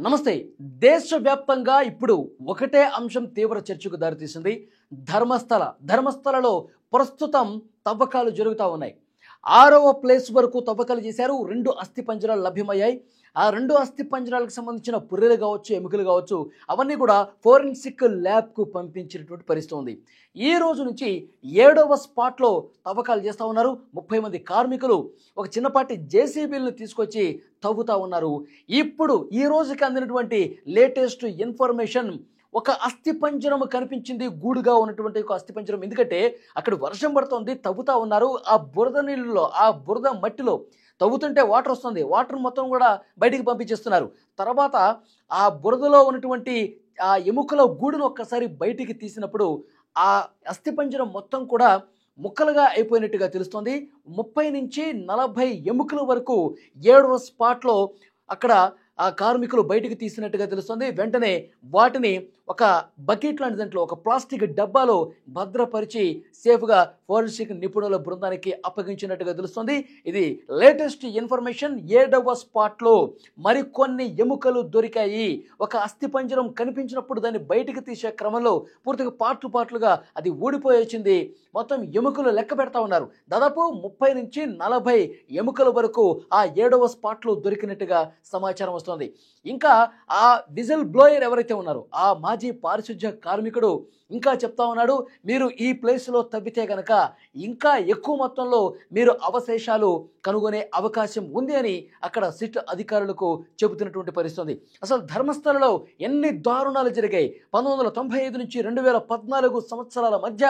నమస్తే. దేశవ్యాప్తంగా ఇప్పుడు ఒకటే అంశం తీవ్ర చర్చకు దారితీసింది. ధర్మస్థలలో ప్రస్తుతం తవ్వకాలు జరుగుతూ ఉన్నాయి. 6వ ప్లేస్ వరకు తవ్వకాలు చేశారు. 2 అస్థిపంజరాలు లభ్యమయ్యాయి. ఆ 2 అస్థిపంజరాలకు సంబంధించిన పుర్రెలు కావచ్చు, ఎముకలు కావచ్చు, అవన్నీ కూడా ఫోరెన్సిక్ ల్యాబ్కు పంపించినటువంటి పరిస్థితి ఉంది. ఈ రోజు నుంచి 7వ స్పాట్లో తవ్వకాలు చేస్తూ ఉన్నారు. 30 మంది కార్మికులు ఒక చిన్నపాటి జేసీబీలను తీసుకొచ్చి తవ్వుతూ ఉన్నారు. ఇప్పుడు ఈ రోజుకి అందినటువంటి లేటెస్ట్ ఇన్ఫర్మేషన్, ఒక అస్థిపంజరం కనిపించింది. గూడుగా ఉన్నటువంటి ఒక అస్థిపంజరం. ఎందుకంటే అక్కడ వర్షం పడుతుంది, తవ్వుతూ ఉన్నారు. ఆ బురద నీళ్ళలో, ఆ బురద మట్టిలో తవ్వుతుంటే వాటర్ వస్తుంది. వాటర్ మొత్తం కూడా బయటికి పంపించేస్తున్నారు. తర్వాత ఆ బురదలో ఉన్నటువంటి ఆ ఎముకల గూడును ఒక్కసారి బయటికి తీసినప్పుడు ఆ అస్థిపంజరం మొత్తం కూడా ముక్కలుగా అయిపోయినట్టుగా తెలుస్తుంది. 30 నుంచి 40 ఎముకల వరకు 7వ స్పాట్లో అక్కడ ఆ కార్మికులు బయటికి తీసినట్టుగా తెలుస్తుంది. వెంటనే వాటిని ఒక బకెట్ లాంటి దాంట్లో, ఒక ప్లాస్టిక్ డబ్బాలో భద్రపరిచి సేఫ్గా ఫోరెన్సిక్ నిపుణుల బృందానికి అప్పగించినట్టుగా తెలుస్తుంది. ఇది లేటెస్ట్ ఇన్ఫర్మేషన్. 7వ స్పాట్లో మరికొన్ని ఎముకలు దొరికాయి. ఒక అస్థిపంజరం కనిపించినప్పుడు దాన్ని బయటికి తీసే క్రమంలో పూర్తిగా పార్ట్లుగా అది ఊడిపోయి వచ్చింది. మొత్తం ఎముకలు లెక్క పెడతా ఉన్నారు. దాదాపు 30 నుంచి 40 ఎముకల వరకు ఆ 7వ స్పాట్లో దొరికినట్టుగా సమాచారం వస్తుంది. ఇంకా ఆ విజిల్ బ్లోయర్ ఎవరైతే ఉన్నారో, ఆ మాజీ పారిశుధ్య కార్మికుడు ఇంకా చెప్తా ఉన్నాడు, మీరు ఈ ప్లేస్లో తవ్వితే గనక ఇంకా ఎక్కువ మొత్తంలో మీరు అవశేషాలు కనుగొనే అవకాశం ఉంది అని అక్కడ సిట్ అధికారులకు చెబుతున్నటువంటి పరిస్థితి. అసలు ధర్మస్థలలో ఎన్ని దారుణాలు జరిగాయి. 1995 నుంచి 2014 సంవత్సరాల మధ్య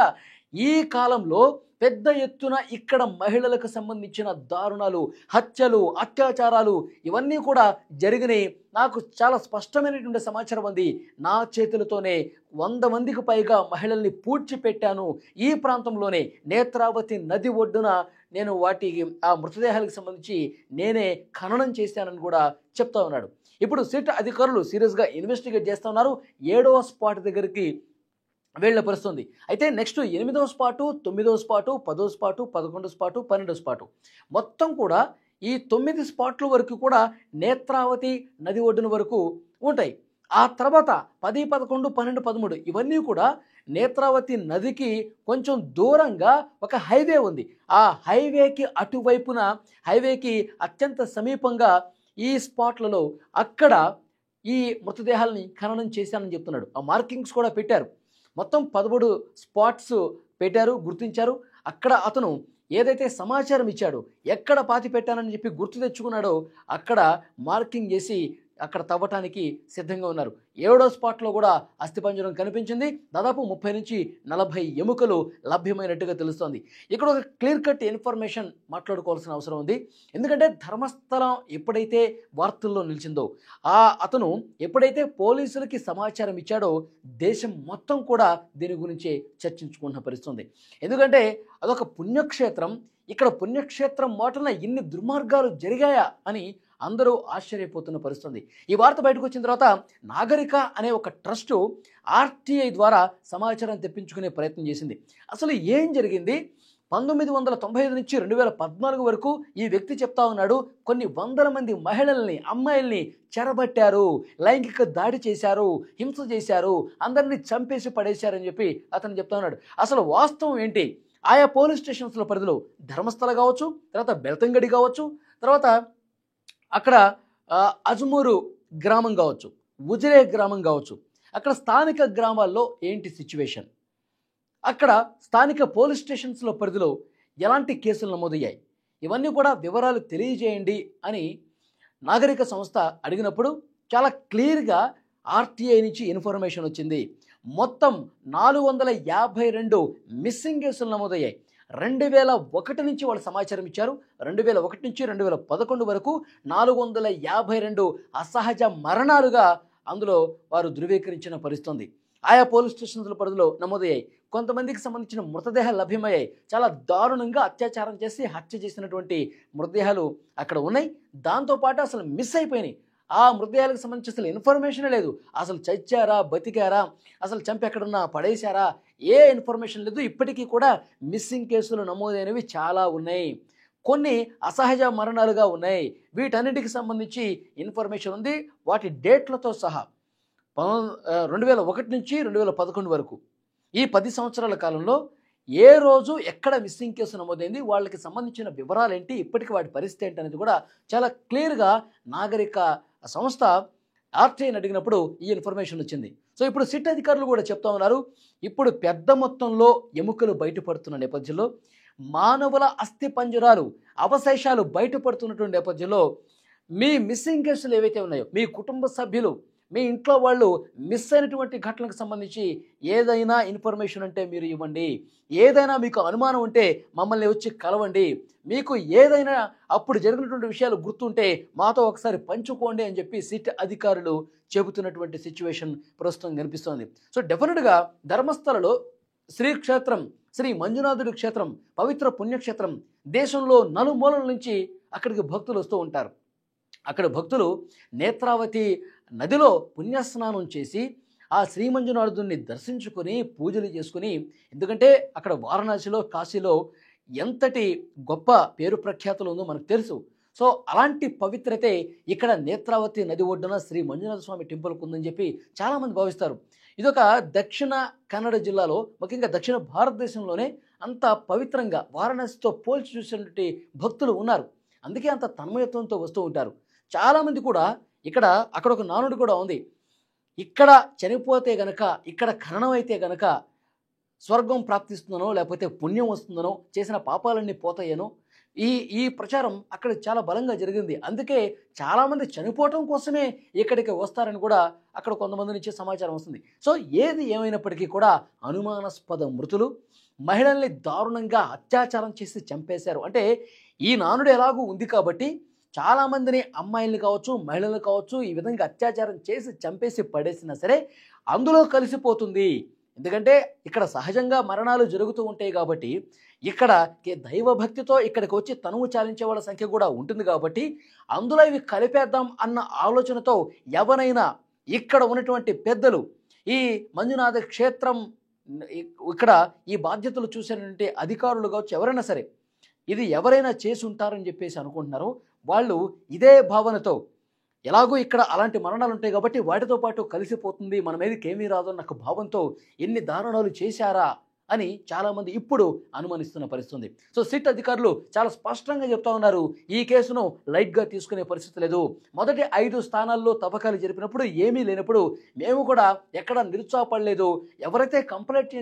ఈ కాలంలో పెద్ద ఎత్తున ఇక్కడ మహిళలకు సంబంధించిన దారుణాలు, హత్యలు, అత్యాచారాలు ఇవన్నీ కూడా జరిగినాయి. నాకు చాలా స్పష్టమైనటువంటి సమాచారం ఉంది. నా చేతులతోనే 100 మందికి పైగా మహిళల్ని పూడ్చిపెట్టాను. ఈ ప్రాంతంలోనే నేత్రావతి నది ఒడ్డున నేను ఆ మృతదేహాలకు సంబంధించి నేనే ఖననం చేశానని కూడా చెప్తా ఉన్నాడు. ఇప్పుడు సిట్ అధికారులు సీరియస్గా ఇన్వెస్టిగేట్ చేస్తూ ఉన్నారు. 7వ స్పాట్ దగ్గరికి వెళ్ళ పరుస్తుంది. అయితే నెక్స్ట్ 8వ స్పాటు, 9వ స్పాటు, 10వ స్పాటు, 11వ స్పాటు, 12వ స్పాటు, మొత్తం కూడా ఈ 9 స్పాట్ల వరకు కూడా నేత్రావతి నది ఒడ్డున వరకు ఉంటాయి. ఆ తర్వాత 10, 11, 12, 13 ఇవన్నీ కూడా నేత్రావతి నదికి కొంచెం దూరంగా ఒక హైవే ఉంది. ఆ హైవేకి అటువైపున, హైవేకి అత్యంత సమీపంగా ఈ స్పాట్లలో అక్కడ ఈ మృతదేహాలని ఖననం చేశానని చెప్తున్నాడు. ఆ మార్కింగ్స్ కూడా పెట్టారు. మొత్తం 13 స్పాట్స్ పెట్టారు, గుర్తించారు. అక్కడ అతను ఏదైతే సమాచారం ఇచ్చాడో, ఎక్కడ పాతి పెట్టానని చెప్పి గుర్తు తెచ్చుకున్నాడో అక్కడ మార్కింగ్ చేసి అక్కడ తవ్వటానికి సిద్ధంగా ఉన్నారు. 7వ స్పాట్లో కూడా అస్థిపంజరం కనిపించింది. దాదాపు 30 నుంచి 40 ఎముకలు లభ్యమైనట్టుగా తెలుస్తోంది. ఇక్కడ ఒక క్లియర్ కట్ ఇన్ఫర్మేషన్ మాట్లాడుకోవాల్సిన అవసరం ఉంది. ఎందుకంటే ధర్మస్థలం ఎప్పుడైతే వార్తల్లో నిలిచిందో, అతను ఎప్పుడైతే పోలీసులకి సమాచారం ఇచ్చాడో దేశం మొత్తం కూడా దీని గురించి చర్చించుకున్న పరిస్థితుంది. ఎందుకంటే అదొక పుణ్యక్షేత్రం. ఇక్కడ పుణ్యక్షేత్రం మోటన ఇన్ని దుర్మార్గాలు జరిగాయా అని అందరూ ఆశ్చర్యపోతున్న పరిస్థితుంది. ఈ వార్త బయటకు వచ్చిన తర్వాత నాగరిక అనే ఒక ట్రస్టు ఆర్టీఐ ద్వారా సమాచారం తెప్పించుకునే ప్రయత్నం చేసింది. అసలు ఏం జరిగింది? 1995 నుంచి 2014 వరకు ఈ వ్యక్తి చెప్తా ఉన్నాడు, కొన్ని వందల మంది మహిళల్ని, అమ్మాయిల్ని చెరబట్టారు, లైంగిక దాడి చేశారు, హింస చేశారు, అందరినీ చంపేసి పడేశారని చెప్పి అతను చెప్తా ఉన్నాడు. అసలు వాస్తవం ఏంటి? ఆయా పోలీస్ స్టేషన్స్ల పరిధిలో ధర్మస్థల కావచ్చు, తర్వాత బెల్తంగడి కావచ్చు, తర్వాత అక్కడ అజమూరు గ్రామం కావచ్చు, ఉజిరే గ్రామం కావచ్చు, అక్కడ స్థానిక గ్రామాల్లో ఏంటి సిచ్యువేషన్, అక్కడ స్థానిక పోలీస్ స్టేషన్స్ల పరిధిలో ఎలాంటి కేసులు నమోదయ్యాయి, ఇవన్నీ కూడా వివరాలు తెలియజేయండి అని నాగరిక సంస్థ అడిగినప్పుడు చాలా క్లియర్గా ఆర్టీఐ నుంచి ఇన్ఫర్మేషన్ వచ్చింది. మొత్తం 452 మిస్సింగ్ కేసులు నమోదయ్యాయి. 2001 నుంచి వాళ్ళు సమాచారం ఇచ్చారు. 2001 నుంచి 2011 వరకు 452 అసహజ మరణాలుగా అందులో వారు ధృవీకరించిన పరిస్థితుంది. ఆయా పోలీస్ స్టేషన్ల పరిధిలో నమోదయ్యాయి. కొంతమందికి సంబంధించిన మృతదేహాలు లభ్యమయ్యాయి. చాలా దారుణంగా అత్యాచారం చేసి హత్య చేసినటువంటి మృతదేహాలు అక్కడ ఉన్నాయి. దాంతోపాటు అసలు మిస్ అయిపోయినాయి. ఆ మృతదేహాలకు సంబంధించి అసలు ఇన్ఫర్మేషన్ లేదు. అసలు చచ్చారా, బతికారా, అసలు చంపి ఎక్కడున్నా పడేశారా, ఏ ఇన్ఫర్మేషన్ లేదు. ఇప్పటికీ కూడా మిస్సింగ్ కేసులు నమోదైనవి చాలా ఉన్నాయి. కొన్ని అసహజ మరణాలుగా ఉన్నాయి. వీటన్నిటికి సంబంధించి ఇన్ఫర్మేషన్ ఉంది, వాటి డేట్లతో సహా. 2001 నుంచి 2011 వరకు ఈ 10 సంవత్సరాల కాలంలో ఏ రోజు ఎక్కడ మిస్సింగ్ కేసు నమోదైంది, వాళ్ళకి సంబంధించిన వివరాలు ఏంటి, ఇప్పటికి వాటి పరిస్థితి ఏంటి అనేది కూడా చాలా క్లియర్గా నాగరిక సంస్థ ఆర్టీఐని అడిగినప్పుడు ఈ ఇన్ఫర్మేషన్ వచ్చింది. సో ఇప్పుడు సిట్ అధికారులు కూడా చెప్తా ఉన్నారు, ఇప్పుడు పెద్ద మొత్తంలో ఎముకలు బయటపడుతున్న నేపథ్యంలో, మానవుల అస్థి పంజరాలు అవశేషాలు బయటపడుతున్నటువంటి నేపథ్యంలో మీ మిస్సింగ్ కేసులు ఏవైతే ఉన్నాయో, మీ కుటుంబ సభ్యులు, మీ ఇంట్లో వాళ్ళు మిస్ అయినటువంటి ఘటనలకు సంబంధించి ఏదైనా ఇన్ఫర్మేషన్ ఉంటే మీరు ఇవ్వండి, ఏదైనా మీకు అనుమానం ఉంటే మమ్మల్ని వచ్చి కలవండి, మీకు ఏదైనా అప్పుడు జరిగినటువంటి విషయాలు గుర్తుంటే మాతో ఒకసారి పంచుకోండి అని చెప్పి సిట్ అధికారులు చెబుతున్నటువంటి సిచ్యువేషన్ ప్రస్తుతం కనిపిస్తోంది. సో డెఫినెట్గా ధర్మస్థలలో శ్రీక్షేత్రం, శ్రీ మంజునాథుడి క్షేత్రం, పవిత్ర పుణ్యక్షేత్రం, దేశంలో నలుమూలల నుంచి అక్కడికి భక్తులు వస్తూ ఉంటారు. అక్కడ భక్తులు నేత్రావతి నదిలో పుణ్యస్నానం చేసి ఆ శ్రీ మంజునాథుడిని దర్శించుకొని పూజలు చేసుకుని, ఎందుకంటే అక్కడ వారణాసిలో, కాశీలో ఎంతటి గొప్ప పేరు ప్రఖ్యాతులు ఉందో మనకు తెలుసు. సో అలాంటి పవిత్రతే ఇక్కడ నేత్రావతి నది ఒడ్డున శ్రీ మంజునాథ స్వామి టెంపుల్కి ఉందని చెప్పి చాలామంది భావిస్తారు. ఇదొక దక్షిణ కన్నడ జిల్లాలో, ముఖ్యంగా దక్షిణ భారతదేశంలోనే అంత పవిత్రంగా వారణాసితో పోల్చి చూసినటువంటి భక్తులు ఉన్నారు. అందుకే అంత తన్మయత్వంతో వస్తూ ఉంటారు. చాలామంది కూడా అక్కడ ఒక నానుడు కూడా ఉంది, ఇక్కడ చనిపోతే గనక, ఇక్కడ ఖననం అయితే గనక స్వర్గం ప్రాప్తిస్తుందనో, లేకపోతే పుణ్యం వస్తుందనో, చేసిన పాపాలన్నీ పోతాయనో ఈ ప్రచారం అక్కడ చాలా బలంగా జరిగింది. అందుకే చాలామంది చనిపోవటం కోసమే ఇక్కడికి వస్తారని కూడా అక్కడ కొంతమంది నుంచి సమాచారం వస్తుంది. సో ఏది ఏమైనప్పటికీ కూడా అనుమానాస్పద మృతులు, మహిళల్ని దారుణంగా అత్యాచారం చేసి చంపేశారు. అంటే ఈ నానుడు ఎలాగూ ఉంది కాబట్టి చాలామందిని, అమ్మాయిల్ని కావచ్చు, మహిళలు కావచ్చు, ఈ విధంగా అత్యాచారం చేసి చంపేసి పడేసినా సరే అందులో కలిసిపోతుంది. ఎందుకంటే ఇక్కడ సహజంగా మరణాలు జరుగుతూ ఉంటాయి కాబట్టి, ఇక్కడ దైవభక్తితో ఇక్కడికి వచ్చి తనువు చాలించే వాళ్ళ సంఖ్య కూడా ఉంటుంది కాబట్టి అందులో ఇవి కలిపేద్దాం అన్న ఆలోచనతో ఎవరైనా ఇక్కడ ఉన్నటువంటి పెద్దలు, ఈ మంజునాథ క్షేత్రం ఇక్కడ ఈ బాధ్యతలు చూసినటువంటి అధికారులు కావచ్చు, ఎవరైనా సరే ఇది ఎవరైనా చేసి ఉంటారని చెప్పేసి అనుకుంటున్నారో వాళ్ళు ఇదే భావనతో, ఎలాగో ఇక్కడ అలాంటి మరణాలు ఉంటాయి కాబట్టి వాటితో పాటు కలిసిపోతుంది, మన మీదకి ఏమీ రాదు అన్న భావంతో ఎన్ని దారుణాలు చేశారా అని చాలామంది ఇప్పుడు అనుమానిస్తున్న పరిస్థితుంది. సో సిట్ అధికారులు చాలా స్పష్టంగా చెప్తా ఉన్నారు, ఈ కేసును లైట్గా తీసుకునే పరిస్థితి లేదు. మొదటి 5 స్థానాల్లో తవ్వకాలు జరిపినప్పుడు ఏమీ లేనప్పుడు మేము కూడా ఎక్కడ నిరుత్సాహపడలేదు. ఎవరైతే కంప్లైంట్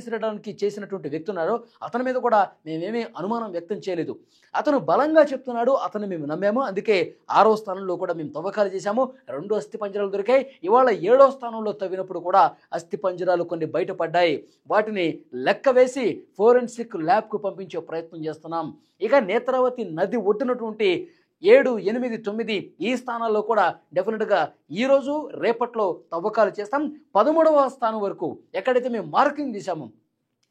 చేసినటువంటి వ్యక్తి ఉన్నారో అతని మీద కూడా మేమేమీ అనుమానం వ్యక్తం చేయలేదు. అతను బలంగా చెప్తున్నాడు, అతను మేము నమ్మాము, అందుకే 6వ స్థానంలో కూడా మేము తవ్వకాలు చేశాము, 2 అస్థి పంజరాలు దొరికాయి. ఇవాళ 7వ స్థానంలో తవ్వినప్పుడు కూడా అస్థి పంజరాలు కొన్ని బయటపడ్డాయి. వాటిని లెక్క వేసి ఫోరెన్సిక్ ల్యాబ్కు పంపించే ప్రయత్నం చేస్తున్నాం. ఇక నేత్రావతి నది ఒడ్డునటువంటి 7, 8, 9 ఈ స్థానాల్లో కూడా డెఫినెట్గా ఈరోజు రేపట్లో తవ్వకాలు చేస్తాం. 13వ స్థానం వరకు ఎక్కడైతే మేము మార్కింగ్ చేశామో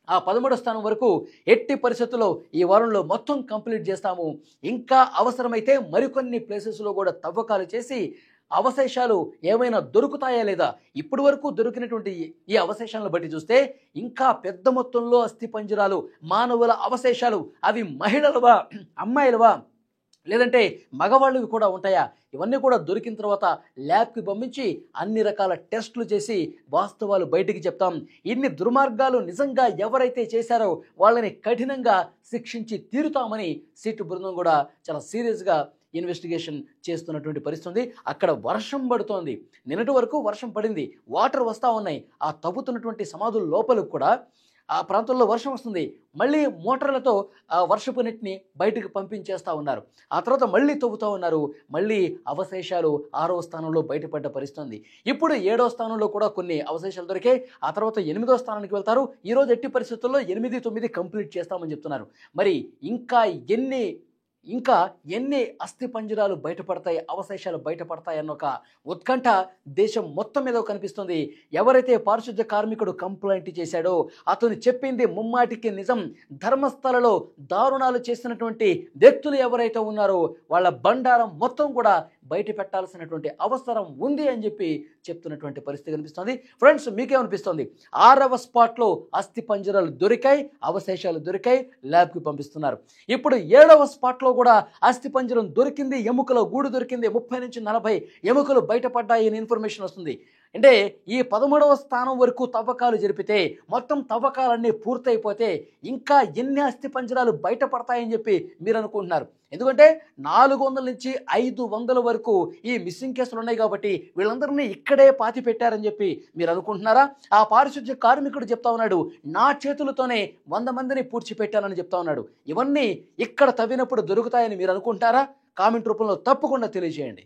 ఆ 13వ స్థానం వరకు ఎట్టి పరిస్థితుల్లో ఈ వారంలో మొత్తం కంప్లీట్ చేస్తాము. ఇంకా అవసరమైతే మరికొన్ని ప్లేసెస్లో కూడా తవ్వకాలు చేసి అవశేషాలు ఏమైనా దొరుకుతాయా లేదా, ఇప్పటి వరకు దొరికినటువంటి ఈ అవశేషాలను బట్టి చూస్తే ఇంకా పెద్ద మొత్తంలో అస్థి పంజరాలు, మానవుల అవశేషాలు, అవి మహిళలవా, అమ్మాయిలవా, లేదంటే మగవాళ్ళవి కూడా ఉంటాయా, ఇవన్నీ కూడా దొరికిన తర్వాత ల్యాబ్కి పంపించి అన్ని రకాల టెస్టులు చేసి వాస్తవాలు బయటికి చెప్తాం. ఇన్ని దుర్మార్గాలు నిజంగా ఎవరైతే చేశారో వాళ్ళని కఠినంగా శిక్షించి తీరుతామని సిట్ బృందం కూడా చాలా సీరియస్గా ఇన్వెస్టిగేషన్ చేస్తున్నటువంటి పరిస్థితి. అక్కడ వర్షం పడుతోంది, నిన్నటి వరకు వర్షం పడింది, వాటర్ వస్తూ ఉన్నాయి. ఆ తవ్వుతున్నటువంటి సమాధుల లోపలకు కూడా ఆ ప్రాంతంలో వర్షం వస్తుంది. మళ్ళీ మోటార్లతో ఆ వర్షపు నీటిని బయటకు పంపించేస్తూ ఉన్నారు. ఆ తర్వాత మళ్ళీ తవ్వుతూ ఉన్నారు. మళ్ళీ అవశేషాలు 6వ స్థానంలో బయటపడ్డ పరిస్థితి. ఇప్పుడు 7వ స్థానంలో కూడా కొన్ని అవశేషాలు దొరికాయి. ఆ తర్వాత 8వ స్థానానికి వెళ్తారు. ఈరోజు ఎట్టి పరిస్థితుల్లో 8, 9 కంప్లీట్ చేస్తామని చెప్తున్నారు. మరి ఇంకా ఎన్ని అస్థి పంజరాలు బయటపడతాయి, అవశేషాలు బయటపడతాయి అన్న ఒక ఉత్కంఠ దేశం మొత్తం మీద కనిపిస్తుంది. ఎవరైతే పారిశుద్ధ్య కార్మికుడు కంప్లైంట్ చేశాడో అతను చెప్పింది ముమ్మాటికి నిజం. ధర్మస్థలలో దారుణాలు చేసినటువంటి వ్యక్తులు ఎవరైతే ఉన్నారో వాళ్ళ బండారం మొత్తం కూడా బయట పెట్టాల్సినటువంటి అవసరం ఉంది అని చెప్పి చెప్తున్నటువంటి పరిస్థితి కనిపిస్తుంది. ఫ్రెండ్స్, మీకేమనిపిస్తుంది? 6వ స్పాట్లో అస్థి పంజరాలు దొరికాయి, అవశేషాలు దొరికాయి, ల్యాబ్కి పంపిస్తున్నారు. ఇప్పుడు 7వ స్పాట్లో కూడా అస్థి పంజరం దొరికింది, ఎముకల గూడు దొరికింది, 30 నుంచి 40 ఎముకలు బయటపడ్డాయి అని ఇన్ఫర్మేషన్ వస్తుంది. అంటే ఈ 13వ స్థానం వరకు తవ్వకాలు జరిపితే, మొత్తం తవ్వకాలన్నీ పూర్తయిపోతే ఇంకా ఎన్ని అస్థి పంజరాలు బయటపడతాయని చెప్పి మీరు అనుకుంటున్నారు? ఎందుకంటే 400 నుంచి 500 వరకు ఈ మిస్సింగ్ కేసులు ఉన్నాయి కాబట్టి వీళ్ళందరినీ ఇక్కడే పాతి పెట్టారని చెప్పి మీరు అనుకుంటున్నారా? ఆ పారిశుద్ధ్య కార్మికుడు చెప్తా ఉన్నాడు, నా చేతులతోనే 100 మందిని పూడ్చిపెట్టానని చెప్తా ఉన్నాడు. ఇవన్నీ ఇక్కడ తవ్వినప్పుడు దొరుకుతాయని మీరు అనుకుంటారా? కామెంట్ రూపంలో తప్పకుండా తెలియజేయండి.